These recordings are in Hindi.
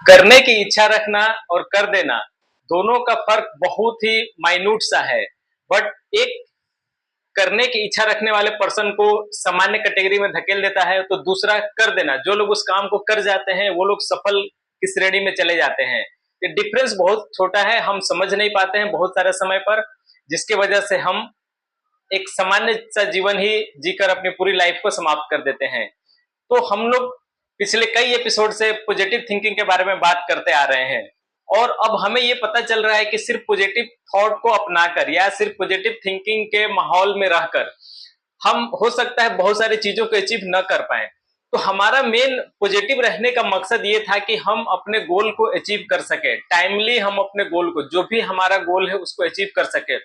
करने की इच्छा रखना और कर देना दोनों का फर्क बहुत ही माइन्यूट सा है। बट एक करने की इच्छा रखने वाले पर्सन को सामान्य कैटेगरी में धकेल देता है, तो दूसरा कर देना, जो लोग उस काम को कर जाते हैं वो लोग सफल की श्रेणी में चले जाते हैं। ये डिफरेंस बहुत छोटा है, हम समझ नहीं पाते हैं बहुत सारे समय पर, जिसकी वजह से हम एक सामान्य सा जीवन ही जीकर अपनी पूरी लाइफ को समाप्त कर देते हैं। तो हम लोग पिछले कई एपिसोड से पॉजिटिव थिंकिंग के बारे में बात करते आ रहे हैं, और अब हमें ये पता चल रहा है कि सिर्फ पॉजिटिव थॉट को अपनाकर या सिर्फ पॉजिटिव थिंकिंग के माहौल में रहकर हम हो सकता है बहुत सारी चीजों को अचीव न कर पाए। तो हमारा मेन पॉजिटिव रहने का मकसद ये था कि हम अपने गोल को अचीव कर सके, टाइमली हम अपने गोल को, जो भी हमारा गोल है उसको अचीव कर सके।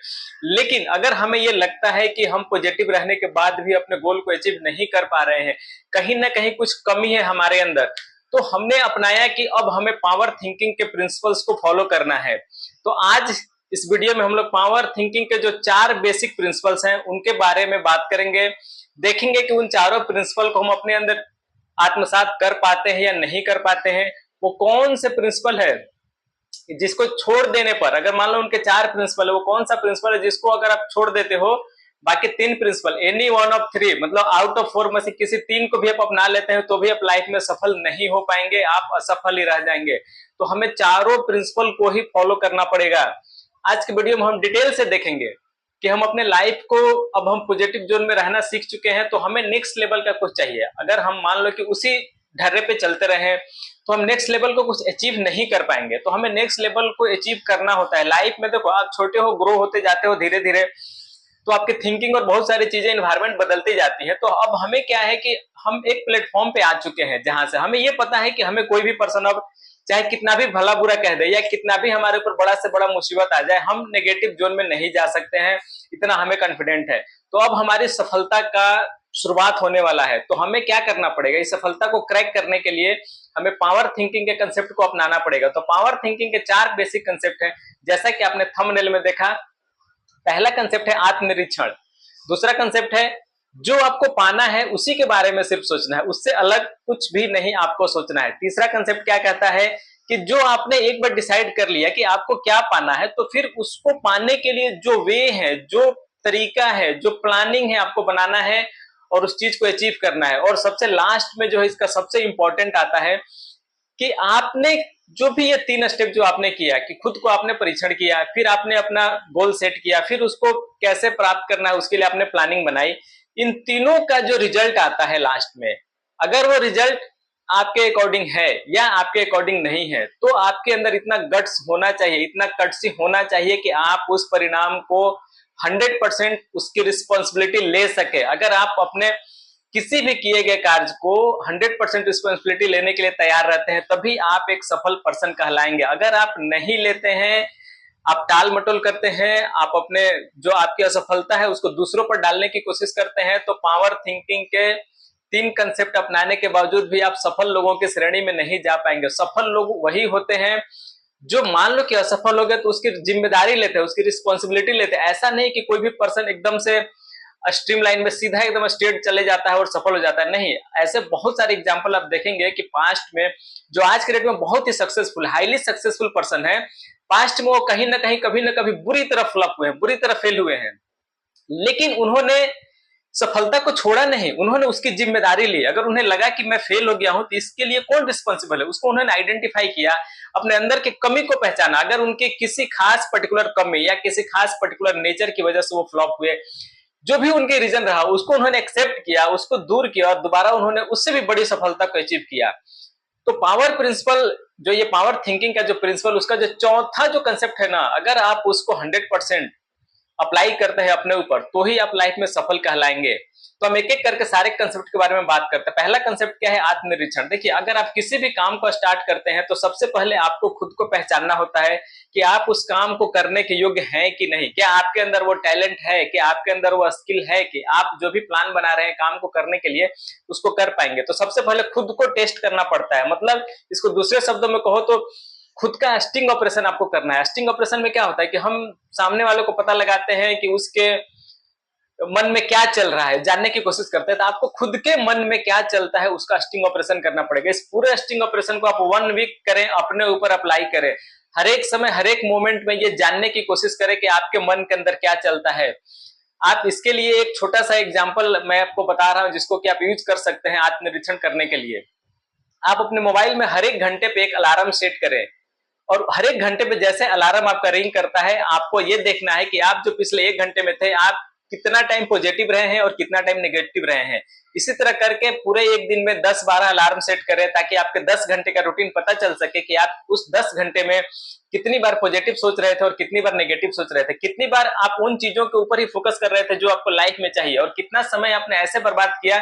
लेकिन अगर हमें ये लगता है कि हम पॉजिटिव रहने के बाद भी अपने गोल को अचीव नहीं कर पा रहे हैं, कहीं ना कहीं कुछ कमी है हमारे अंदर, तो हमने अपनाया कि अब हमें पावर थिंकिंग के प्रिंसिपल्स को फॉलो करना है। तो आज इस वीडियो में हम लोग पावर थिंकिंग के जो 4 बेसिक प्रिंसिपल्स हैं उनके बारे में बात करेंगे। देखेंगे कि उन चारों प्रिंसिपल को हम अपने अंदर आत्मसात कर पाते हैं या नहीं कर पाते हैं। वो कौन से प्रिंसिपल है जिसको छोड़ देने पर, अगर मान लो उनके 4 प्रिंसिपल है, वो कौन सा प्रिंसिपल है जिसको अगर आप छोड़ देते हो, बाकी 3 प्रिंसिपल, एनी वन ऑफ 3, मतलब आउट ऑफ 4 में से किसी 3 को भी आप अपना लेते हैं तो भी आप लाइफ में सफल नहीं हो पाएंगे, आप असफल ही रह जाएंगे। तो हमें चारों प्रिंसिपल को ही फॉलो करना पड़ेगा। आज की वीडियो में हम डिटेल से देखेंगे कि हम अपने लाइफ को, अब हम पॉजिटिव जोन में रहना सीख चुके हैं तो हमें नेक्स्ट लेवल का कुछ चाहिए। अगर हम मान लो कि उसी ढर्रे पे चलते रहे तो हम नेक्स्ट लेवल को कुछ अचीव नहीं कर पाएंगे। तो हमें नेक्स्ट लेवल को अचीव करना होता है लाइफ में। देखो, आप छोटे हो, ग्रो होते जाते हो धीरे धीरे, तो आपकी थिंकिंग और बहुत सारी चीजें, इन्वायरमेंट बदलती जाती है। तो अब हमें क्या है कि हम एक प्लेटफॉर्म पे आ चुके हैं जहां से हमें ये पता है कि हमें कोई भी पर्सन अब चाहे कितना भी भला बुरा कह दे या कितना भी हमारे ऊपर बड़ा से बड़ा मुसीबत आ जाए, हम नेगेटिव जोन में नहीं जा सकते हैं, इतना हमें कॉन्फिडेंट है। तो अब हमारी सफलता का शुरुआत होने वाला है। तो हमें क्या करना पड़ेगा, इस सफलता को क्रैक करने के लिए हमें पावर थिंकिंग के कंसेप्ट को अपनाना पड़ेगा। तो पावर थिंकिंग के 4 बेसिक कंसेप्ट हैं, जैसा कि आपने थंबनेल में देखा। पहला कंसेप्ट है आत्मनिरीक्षण। दूसरा कंसेप्ट है जो आपको पाना है उसी के बारे में सिर्फ सोचना है, उससे अलग कुछ भी नहीं आपको सोचना है। तीसरा कंसेप्ट क्या कहता है कि जो आपने एक बार डिसाइड कर लिया कि आपको क्या पाना है, तो फिर उसको पाने के लिए जो वे है, जो तरीका है, जो प्लानिंग है आपको बनाना है और उस चीज को अचीव करना है। और सबसे लास्ट में जो है इसका सबसे इंपॉर्टेंट आता है कि आपने जो भी ये 3 स्टेप जो आपने किया कि खुद को आपने परीक्षण किया, फिर आपने अपना गोल सेट किया, फिर उसको कैसे प्राप्त करना है उसके लिए आपने प्लानिंग बनाई, इन तीनों का जो रिजल्ट आता है लास्ट में, अगर वो रिजल्ट आपके अकॉर्डिंग है या आपके अकॉर्डिंग नहीं है, तो आपके अंदर इतना गट्स होना चाहिए, इतना कटसी होना चाहिए कि आप उस परिणाम को 100% उसकी रिस्पॉन्सिबिलिटी ले सके। अगर आप अपने किसी भी किए गए कार्य को 100% रिस्पॉन्सिबिलिटी लेने के लिए तैयार रहते हैं, तभी आप एक सफल पर्सन कहलाएंगे। अगर आप नहीं लेते हैं, आप टाल मटोल करते हैं, आप अपने जो आपकी असफलता है उसको दूसरों पर डालने की कोशिश करते हैं, तो पावर थिंकिंग के 3 कंसेप्ट अपनाने के बावजूद भी आप सफल लोगों की श्रेणी में नहीं जा पाएंगे। सफल लोग वही होते हैं जो मान लो कि असफल हो गए तो उसकी जिम्मेदारी लेते हैं, उसकी रिस्पॉन्सिबिलिटी लेते हैं। ऐसा नहीं कि कोई भी पर्सन एकदम से स्ट्रीम लाइन में सीधा एकदम स्ट्रेट चले जाता है और सफल हो जाता है, नहीं। ऐसे बहुत सारे एग्जांपल आप देखेंगे कि पास्ट में जो आज के डेट में बहुत ही सक्सेसफुल, हाईली सक्सेसफुल पर्सन है, पास्ट में वो कहीं ना कहीं कभी ना कभी बुरी तरह फ्लॉप हुए हैं, बुरी तरह फेल हुए हैं, लेकिन उन्होंने सफलता को छोड़ा नहीं, उन्होंने उसकी जिम्मेदारी ली। अगर उन्हें लगा कि मैं फेल हो गया हूं तो इसके लिए कौन रिस्पॉन्सिबल है, उसको उन्होंने आइडेंटिफाई किया, अपने अंदर की कमी को पहचाना। अगर उनके किसी खास पर्टिकुलर कमी या किसी खास पर्टिकुलर नेचर की वजह से वो फ्लॉप हुए, जो भी उनके रीजन रहा उसको उन्होंने एक्सेप्ट किया, उसको दूर किया और दोबारा उन्होंने उससे भी बड़ी सफलता को अचीव किया। तो पावर प्रिंसिपल, जो ये पावर थिंकिंग का जो प्रिंसिपल, उसका जो चौथा जो कंसेप्ट है ना, अगर आप उसको 100% अप्लाई करते हैं अपने ऊपर, तो ही आप लाइफ में सफल कहलाएंगे। तो हम एक एक करके सारे कंसेप्ट के बारे में बात करते हैं। पहला कंसेप्ट क्या है, आत्मनिरीक्षण। देखिए, अगर आप किसी भी काम को स्टार्ट करते हैं तो सबसे पहले आपको खुद को पहचानना होता है कि आप उस काम को करने के योग्य हैं कि नहीं, क्या आपके अंदर वो टैलेंट है, कि आपके अंदर वो स्किल है कि आप जो भी प्लान बना रहे हैं काम को करने के लिए उसको कर पाएंगे। तो सबसे पहले खुद को टेस्ट करना पड़ता है। मतलब इसको दूसरे शब्दों में कहो तो खुद का स्टिंग ऑपरेशन आपको करना है। स्टिंग ऑपरेशन में क्या होता है कि हम सामने वाले को पता लगाते हैं कि उसके मन में क्या चल रहा है जानने की कोशिश करते हैं, तो आपको खुद के मन में क्या चलता है उसका स्टिंग ऑपरेशन करना पड़ेगा। इस पूरे स्टिंग ऑपरेशन को आप 1 वीक करें, अपने ऊपर अप्लाई करें, हर एक समय हर एक मोमेंट में ये जानने की कोशिश करें कि आपके मन के अंदर क्या चलता है। आप इसके लिए एक छोटा सा एग्जाम्पल मैं आपको बता रहा हूं जिसको कि आप यूज कर सकते हैं आत्मनिरीक्षण करने के लिए। आप अपने मोबाइल में हर एक घंटे पे एक अलार्म सेट करें, और हर एक घंटे पे जैसे अलार्म आपका रिंग करता है, आपको ये देखना है कि आप जो पिछले 1 घंटे में थे, आप कितना टाइम पॉजिटिव रहे हैं और कितना टाइम नेगेटिव रहे हैं। इसी तरह करके पूरे एक दिन में 10-12 अलार्म सेट करें, ताकि आपके 10 घंटे का रूटीन पता चल सके कि आप उस 10 घंटे में कितनी बार पॉजिटिव सोच रहे थे और कितनी बार नेगेटिव सोच रहे थे, कितनी बार आप उन चीजों के ऊपर ही फोकस कर रहे थे जो आपको लाइफ में चाहिए, और कितना समय आपने ऐसे बर्बाद किया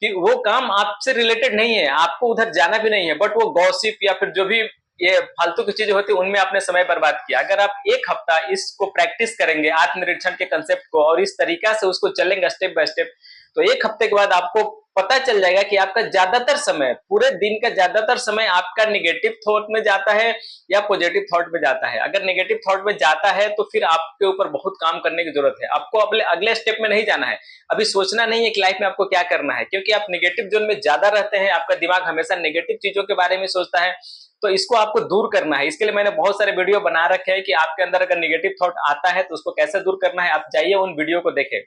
कि वो काम आपसे रिलेटेड नहीं है, आपको उधर जाना भी नहीं है, बट वो गॉसिप या फिर जो भी ये फालतू की चीजें होती है उनमें आपने समय बर्बाद किया। अगर आप 1 हफ्ता इसको प्रैक्टिस करेंगे, आत्मनिरीक्षण के कंसेप्ट को, और इस तरीका से उसको चलेंगे स्टेप बाय स्टेप, तो 1 हफ्ते के बाद आपको पता चल जाएगा कि आपका ज्यादातर समय, पूरे दिन का ज्यादातर समय आपका निगेटिव थॉट में जाता है या पॉजिटिव थॉट में जाता है। अगर नेगेटिव थॉट में जाता है तो फिर आपके ऊपर बहुत काम करने की जरूरत है। आपको अगले स्टेप में नहीं जाना है, अभी सोचना नहीं है कि लाइफ में आपको क्या करना है, क्योंकि आप नेगेटिव जोन में ज्यादा रहते हैं, आपका दिमाग हमेशा नेगेटिव चीजों के बारे में सोचता है। तो इसको आपको दूर करना है। इसके लिए मैंने बहुत सारे वीडियो बना रखे हैं कि आपके अंदर अगर नेगेटिव थॉट आता है तो उसको कैसे दूर करना है, आप जाइए उन वीडियो को देखें।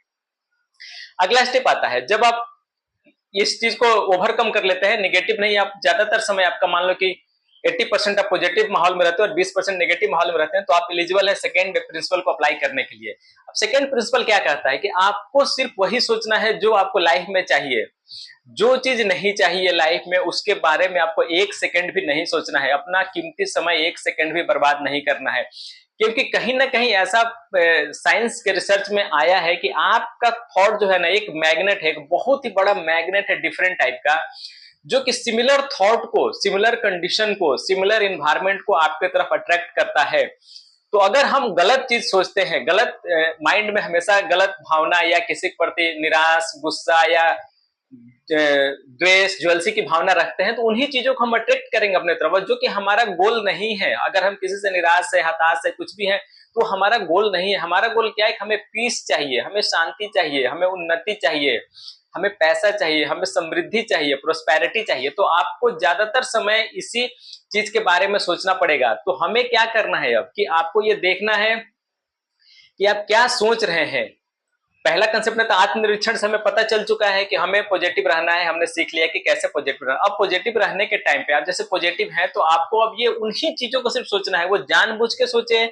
अगला स्टेप आता है, जब आप इस चीज को ओवरकम कर लेते हैं, नेगेटिव नहीं, आप ज्यादातर समय आपका मान लो कि 80% आप पॉजिटिव माहौल में रहते हो और 20% नेगेटिव माहौल में रहते हैं, तो आप एलिजिबल है सेकेंड प्रिंसिपल को अप्लाई करने के लिए। अब सेकेंड प्रिंसिपल क्या कहता है कि आपको सिर्फ वही सोचना है जो आपको लाइफ में चाहिए। जो चीज नहीं चाहिए लाइफ में उसके बारे में आपको 1 सेकंड भी नहीं सोचना है, अपना कीमती समय 1 सेकंड भी बर्बाद नहीं करना है। क्योंकि कहीं ना कहीं ऐसा साइंस के रिसर्च में आया है कि आपका थॉट जो है ना, एक मैग्नेट है, एक बहुत ही बड़ा मैग्नेट है डिफरेंट टाइप का, जो कि सिमिलर थॉट को, सिमिलर कंडीशन को, सिमिलर इन्वायरमेंट को आपके तरफ अट्रैक्ट करता है। तो अगर हम गलत चीज सोचते हैं, गलत माइंड में हमेशा गलत भावना या किसी के प्रति निराश, गुस्सा या द्वेष, ज्वेलसी की भावना रखते हैं, तो उन्हीं चीजों को हम अट्रैक्ट करेंगे अपने तरफ, जो कि हमारा गोल नहीं है। अगर हम किसी से निराश है, हताश है, कुछ भी है, तो हमारा गोल नहीं है। हमारा गोल क्या है? हमें पीस चाहिए, हमें शांति चाहिए, हमें उन्नति चाहिए, हमें पैसा चाहिए, हमें समृद्धि चाहिए, प्रोस्पेरिटी चाहिए। तो आपको ज्यादातर समय इसी चीज के बारे में सोचना पड़ेगा। तो हमें क्या करना है अब, कि आपको ये देखना है कि आप क्या सोच रहे हैं। पहला कंसेप्ट में तो आत्मनिरीक्षण से हमें पता चल चुका है कि हमें पॉजिटिव रहना है, हमने सीख लिया कि कैसे पॉजिटिव रहना। अब पॉजिटिव रहने के टाइम पे आप जैसे पॉजिटिव हैं, तो आपको अब ये उन्हीं चीजों को सिर्फ सोचना है। वो जानबूझ के सोचे,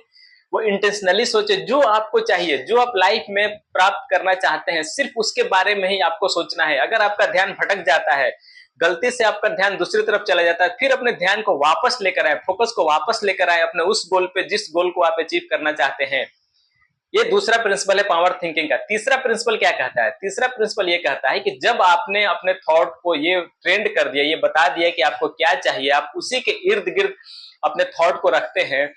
वो इंटेंशनली सोचे, जो आपको चाहिए, जो आप लाइफ में प्राप्त करना चाहते हैं, सिर्फ उसके बारे में ही आपको सोचना है। अगर आपका ध्यान भटक जाता है, गलती से आपका ध्यान दूसरी तरफ चला जाता है, फिर अपने ध्यान को वापस लेकर आए, फोकस को वापस लेकर आए अपने उस गोल पे, जिस गोल को आप अचीव करना चाहते हैं। ये दूसरा प्रिंसिपल है पावर थिंकिंग का। तीसरा प्रिंसिपल क्या कहता है? तीसरा प्रिंसिपल ये कहता है कि जब आपने अपने थॉट को ये ट्रेंड कर दिया, ये बता दिया कि आपको क्या चाहिए, आप उसी के इर्द गिर्द अपने थॉट को रखते हैं,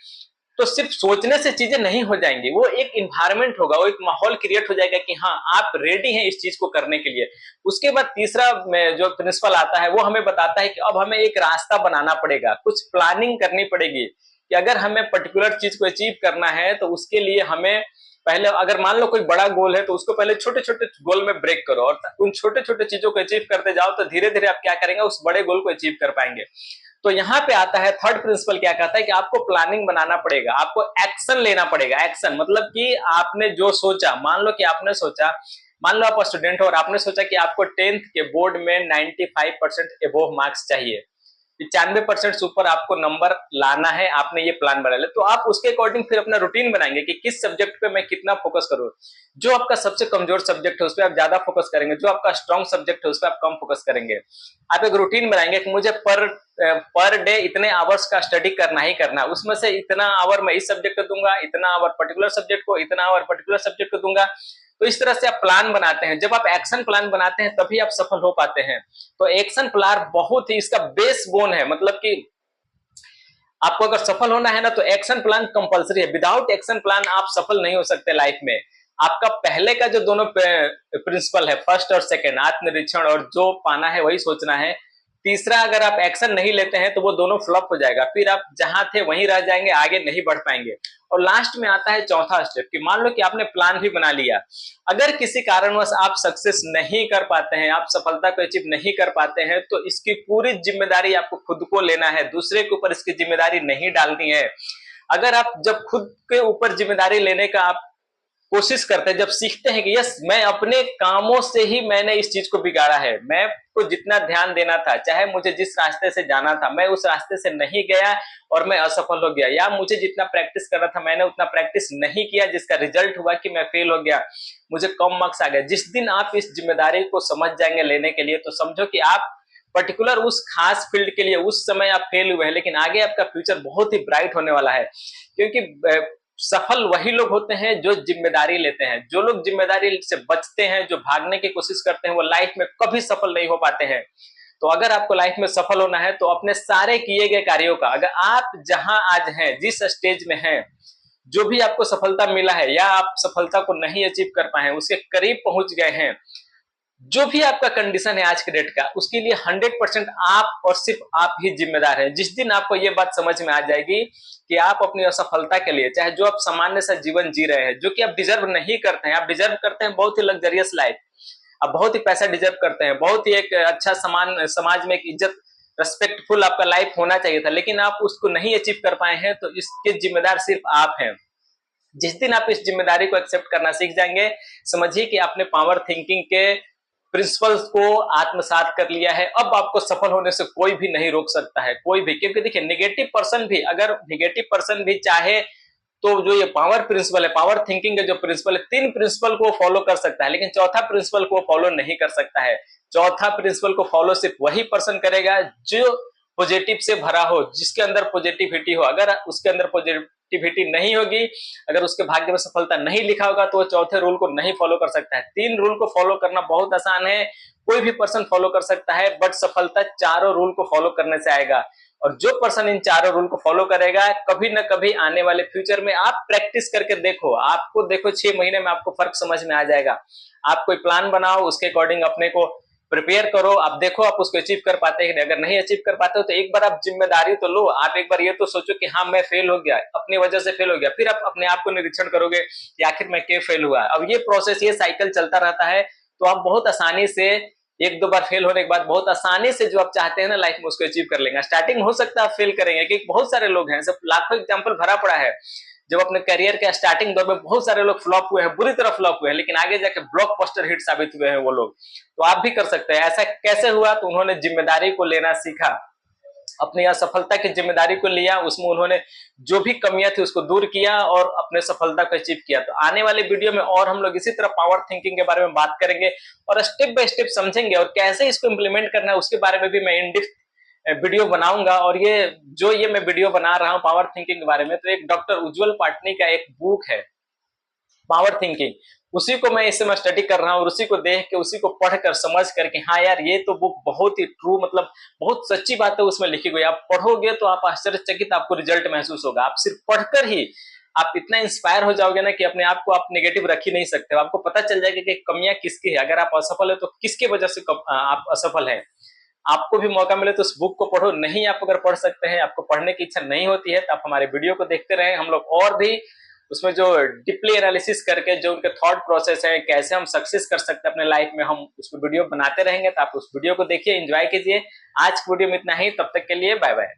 तो सिर्फ सोचने से चीजें नहीं हो जाएंगी। वो एक इन्वायरमेंट होगा, वो एक माहौल क्रिएट हो जाएगा कि हाँ, आप रेडी हैं इस चीज को करने के लिए। उसके बाद तीसरा जो प्रिंसिपल आता है, वो हमें बताता है कि अब हमें एक रास्ता बनाना पड़ेगा, कुछ प्लानिंग करनी पड़ेगी कि अगर हमें पर्टिकुलर चीज को अचीव करना है, तो उसके लिए हमें पहले, अगर मान लो कोई बड़ा गोल है, तो उसको पहले छोटे छोटे गोल में ब्रेक करो, और उन छोटे छोटे चीजों को अचीव करते जाओ, तो धीरे धीरे आप क्या करेंगे, उस बड़े गोल को अचीव कर पाएंगे। तो यहाँ पे आता है थर्ड प्रिंसिपल, क्या कहता है कि आपको प्लानिंग बनाना पड़ेगा, आपको एक्शन लेना पड़ेगा। एक्शन मतलब कि आपने जो सोचा, मान लो कि आपने सोचा, मान लो आप स्टूडेंट हो और आपने सोचा कि आपको 10th के बोर्ड में 95% एबोव मार्क्स चाहिए, 95% से ऊपर आपको नंबर लाना है, आपने ये प्लान बना लिया। तो आप उसके अकॉर्डिंग फिर अपना रूटीन बनाएंगे कि किस सब्जेक्ट पे मैं कितना फोकस करूं। जो आपका सबसे कमजोर सब्जेक्ट है उस पर आप ज्यादा फोकस करेंगे, जो आपका स्ट्रॉन्ग सब्जेक्ट है उस पर आप कम फोकस करेंगे। आप एक रूटीन बनाएंगे कि मुझे पर डे इतने आवर्स का स्टडी करना ही करना है, उसमें से इतना आवर मैं इस सब्जेक्ट को दूंगा, इतना आवर पर्टिकुलर सब्जेक्ट को, इतना आवर पर्टिकुलर सब्जेक्ट को दूंगा। तो इस तरह से आप प्लान बनाते हैं। जब आप एक्शन प्लान बनाते हैं तभी आप सफल हो पाते हैं। तो एक्शन प्लान बहुत ही इसका बेस बोन है, मतलब कि आपको अगर सफल होना है ना, तो एक्शन प्लान कंपलसरी है। विदाउट एक्शन प्लान आप सफल नहीं हो सकते लाइफ में। आपका पहले का जो दोनों प्रिंसिपल है, फर्स्ट और सेकंड, आत्मनिरीक्षण और जो पाना है वही सोचना है, तीसरा, अगर आप एक्शन नहीं लेते हैं तो वो दोनों फ्लॉप हो जाएगा, फिर आप जहां थे वहीं रह जाएंगे, आगे नहीं बढ़ पाएंगे। और लास्ट में आता है चौथा स्टेप कि मान लो कि आपने प्लान भी बना लिया, अगर किसी कारणवश आप सक्सेस नहीं कर पाते हैं, आप सफलता को अचीव नहीं कर पाते हैं, तो इसकी पूरी जिम्मेदारी आपको खुद को लेना है, दूसरे के ऊपर इसकी जिम्मेदारी नहीं डालनी है। अगर आप जब खुद के ऊपर जिम्मेदारी लेने का आप कोशिश करते हैं, जब सीखते हैं कि यस मैं अपने कामों से ही मैंने इस चीज को बिगाड़ा है, मैं को जितना ध्यान देना था, चाहे मुझे जिस रास्ते से जाना था मैं उस रास्ते से नहीं गया और मैं असफल हो गया, या मुझे जितना प्रैक्टिस करना था मैंने उतना प्रैक्टिस नहीं किया जिसका रिजल्ट हुआ कि मैं फेल हो गया, मुझे कम मार्क्स आ गए। जिस दिन आप इस जिम्मेदारी को समझ जाएंगे लेने के लिए, तो समझो कि आप पर्टिकुलर उस खास फील्ड के लिए उस समय आप फेल हुए हैं, लेकिन आगे आपका फ्यूचर बहुत ही ब्राइट होने वाला है। क्योंकि सफल वही लोग होते हैं जो जिम्मेदारी लेते हैं। जो लोग जिम्मेदारी से बचते हैं, जो भागने की कोशिश करते हैं, वो लाइफ में कभी सफल नहीं हो पाते हैं। तो अगर आपको लाइफ में सफल होना है तो अपने सारे किए गए कार्यों का, अगर आप जहां आज हैं, जिस स्टेज में हैं, जो भी आपको सफलता मिला है या आप सफलता को नहीं अचीव कर पाए हैं, उसके करीब पहुंच गए हैं, जो भी आपका कंडीशन है आज के डेट का, उसके लिए 100% आप और सिर्फ आप ही जिम्मेदार हैं। जिस दिन आपको ये बात समझ में आ जाएगी कि आप अपनी असफलता के लिए, चाहे जो आप सामान्य सा जीवन जी रहे हैं जो कि आप डिजर्व नहीं करते हैं, आप डिजर्व करते हैं बहुत ही लग्जरियस लाइफ, आप बहुत ही पैसा डिजर्व करते हैं, बहुत ही एक अच्छा समाज में एक इज्जत रेस्पेक्टफुल आपका लाइफ होना चाहिए था, लेकिन आप उसको नहीं अचीव कर पाए हैं, तो इसके जिम्मेदार सिर्फ आप हैं। जिस दिन आप इस जिम्मेदारी को एक्सेप्ट करना सीख जाएंगे, समझिए कि आपने पावर थिंकिंग के प्रिंसिपल्स को आत्मसात कर लिया है। अब आपको सफल होने से कोई भी नहीं रोक सकता है, कोई भी। क्योंकि देखिए, नेगेटिव पर्सन भी, अगर नेगेटिव पर्सन भी चाहे तो जो ये पावर प्रिंसिपल है, पावर थिंकिंग के जो प्रिंसिपल है, 3 प्रिंसिपल को फॉलो कर सकता है, लेकिन चौथा प्रिंसिपल को फॉलो नहीं कर सकता है। चौथा प्रिंसिपल को फॉलो सिर्फ वही पर्सन करेगा जो पॉजिटिव से भरा हो, जिसके अंदर पॉजिटिविटी हो। अगर उसके अंदर पॉजिटिविटी नहीं होगी, अगर उसके भाग्य में सफलता नहीं लिखा होगा, तो वो चौथे रूल को नहीं फॉलो कर सकता है। 3 रूल को फॉलो करना बहुत आसान है, कोई भी पर्सन फॉलो कर सकता है, बट सफलता चारों रूल को फॉलो करने से आएगा। और जो पर्सन इन चारों रूल को फॉलो करेगा, कभी ना कभी आने वाले फ्यूचर में, आप प्रैक्टिस करके देखो, आपको देखो 6 महीने में आपको फर्क समझ में आ जाएगा। आप कोई प्लान बनाओ, उसके अकॉर्डिंग अपने को प्रिपेयर करो, आप देखो आप उसको अचीव कर पाते हैं। अगर नहीं अचीव कर पाते हो तो एक बार आप जिम्मेदारी तो लो, आप एक बार ये तो सोचो कि हाँ मैं फेल हो गया, अपनी वजह से फेल हो गया, फिर आप अपने आप को निरीक्षण करोगे कि आखिर मैं क्यों फेल हुआ। अब ये प्रोसेस, ये साइकिल चलता रहता है, तो आप बहुत आसानी से 1-2 बार फेल होने के बाद बहुत आसानी से जो आप चाहते हैं ना लाइफ में, उसको अचीव कर लेंगे। स्टार्टिंग हो सकता है आप फेल करेंगे, क्योंकि बहुत सारे लोग हैं, सब लाखों एग्जाम्पल भरा पड़ा है, जब अपने करियर के स्टार्टिंग दौर में बहुत सारे लोग फ्लॉप हुए हैं, बुरी तरह फ्लॉप हुए हैं, लेकिन आगे जाके ब्लॉकबस्टर हिट साबित हुए हैं वो लोग। तो आप भी कर सकते हैं। ऐसा कैसे हुआ? तो उन्होंने जिम्मेदारी को लेना सीखा, अपनी असफलता की जिम्मेदारी को लिया, उसमें उन्होंने जो भी कमियां थी उसको दूर किया और अपने सफलता को अचीव किया। तो आने वाले वीडियो में और हम लोग इसी तरह पावर थिंकिंग के बारे में बात करेंगे और स्टेप बाय स्टेप समझेंगे, और कैसे इसको इंप्लीमेंट करना है उसके बारे में भी मैं इन डेप्थ वीडियो बनाऊंगा। और ये मैं वीडियो बना रहा हूँ पावर थिंकिंग के बारे में, तो एक डॉक्टर उज्जवल पाटनी का एक बुक है पावर थिंकिंग, उसी को मैं इस समय स्टडी कर रहा हूँ, और उसी को देख के, उसी को पढ़कर समझ करके, हाँ यार ये तो बुक बहुत ही ट्रू, मतलब बहुत सच्ची बात है उसमें लिखी गई। आप पढ़ोगे तो आप आश्चर्यचकित आपको रिजल्ट महसूस होगा। आप सिर्फ पढ़कर ही आप इतना इंस्पायर हो जाओगे ना कि अपने आप को आप नेगेटिव रख ही नहीं सकते हो। आपको पता चल जाएगा कि कमियां किसकी है, अगर आप असफल है तो किसके वजह से आप असफल है। आपको भी मौका मिले तो उस बुक को पढ़ो। नहीं आप अगर पढ़ सकते हैं, आपको पढ़ने की इच्छा नहीं होती है, तो आप हमारे वीडियो को देखते रहें। हम लोग और भी उसमें जो डीपली एनालिसिस करके जो उनके थॉट प्रोसेस है, कैसे हम सक्सेस कर सकते हैं अपने लाइफ में, हम उसको वीडियो बनाते रहेंगे। तो आप उस वीडियो को देखिए, एंजॉय कीजिए। आज की वीडियो में इतना ही, तब तक के लिए बाय बाय।